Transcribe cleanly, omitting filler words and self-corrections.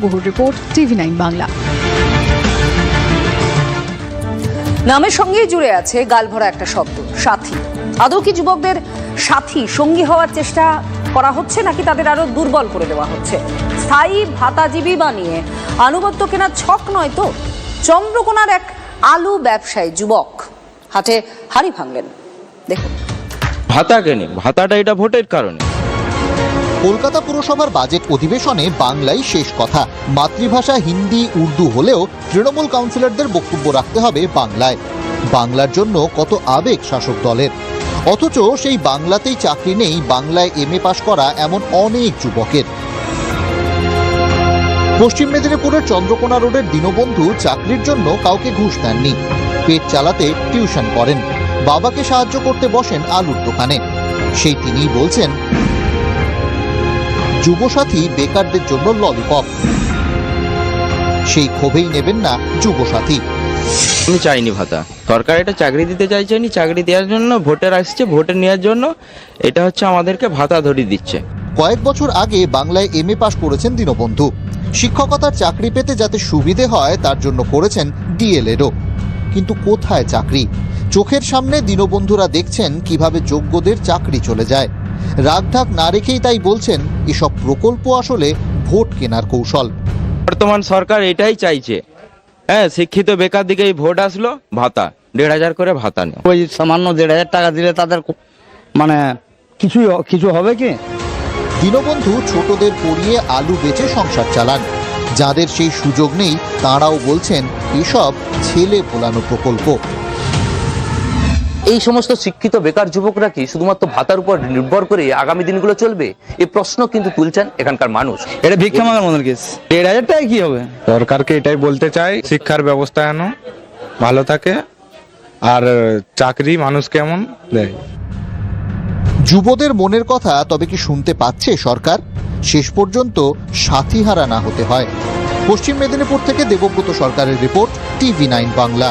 বহুর report, TV9 Bangla. নামের সঙ্গেই জুড়ে আছে গালভরা একটা শব্দ, সাথী। আদৌ কি যুবকদের সাথী সঙ্গী হওয়ার চেষ্টা করা হচ্ছে, নাকি তাদের আরো দুর্বল করে দেওয়া হচ্ছে? স্থায়ী ভাতাজীবী বানিয়ে আনুগত্য কেনার ছক নয় তো? চন্দ্রকোনার এক আলু ব্যবসায়ী যুবক হাটে হাড়ি ভাঙলেন, দেখুন। ভাতা কেনে, ভাতাটা এটা ভোটের কারণে। কলকাতা পুরসভার বাজেট অধিবেশনে বাংলাই শেষ কথা। মাতৃভাষা হিন্দি, উর্দু হলেও তৃণমূল কাউন্সিলরদের বক্তব্য রাখতে হবে বাংলায়। বাংলার জন্য কত আবেগ শাসক দলের, অথচ সেই বাংলাতেই চাকরি নেই বাংলায় MA পাশ করা এমন অনেক যুবকের। পশ্চিম মেদিনীপুরের চন্দ্রকোনা রোডের দীনবন্ধু চাকরির জন্য কাউকে ঘুষ দেননি। পেট চালাতে টিউশন করেন, বাবাকে সাহায্য করতে বসেন আলুর দোকানে। সেই তিনিই বলছেন, যুবসাথী বেকারদের জন্য ললিপপ। সেই ক্ষোভেই নেবেন না যুবসাথী। আমি চাইনি ভাতা, সরকার এটা চাকরি দিতে চাইছেনি, চাকরি দেওয়ার জন্য ভোটার আসছে, ভোটে নেওয়ার জন্য এটা হচ্ছে আমাদেরকে ভাতা ধরিয়ে দিচ্ছে। কয়েক বছর আগে বাংলায় MA পাশ করেছেন দীনবন্ধু। শিক্ষকতার চাকরি পেতে যাতে সুবিধে হয় তার জন্য করেছেন DLEDও। কিন্তু কোথায় চাকরি? চোখের সামনে দীনবন্ধুরা দেখছেন কিভাবে যোগ্যদের চাকরি চলে যায়। রাগঢাক না রেখেই তাই বলছেন, এসব প্রকল্প আসলে ভোট কেনার কৌশল। বর্তমান সরকার এটাই চাইছে, হ্যাঁ, শিক্ষিত বেকার দিকে এই ভোট আসলো, ভাতা 1,500 করে ভাতা নেই। ওই সামান্য 1,500 টাকা দিলে তাদের মানে কিছু হবে কি? দীনবন্ধু ছোটদের পড়িয়ে আলু বেচে সংসার চালান। যাদের সেই সুযোগ নেই তাঁরাও বলছেন এসব ছেলে ভোলানো প্রকল্প। এই সমস্ত শিক্ষিত বেকার যুবকরা কি শুধুমাত্র ভাতার উপর নির্ভর করে আগামী দিনগুলো চলবে? এই প্রশ্ন কিন্তু তুলছেন এখানকার মানুষ। এটা ভিক্ষা মাগার মতন কেস। 1,500 টাকা কি হবে? সরকারকে এটাই বলতে চাই, শিক্ষার ব্যবস্থা যেন ভালো থাকে আর চাকরি মানুষ কেমন দেয়। যুবদের মনের কথা তবে কি শুনতে পাচ্ছে সরকার? শেষ পর্যন্ত সাথীহারা না হতে হয়। পশ্চিম মেদিনীপুর থেকে দেবব্রত সরকারের রিপোর্ট, TV9 বাংলা।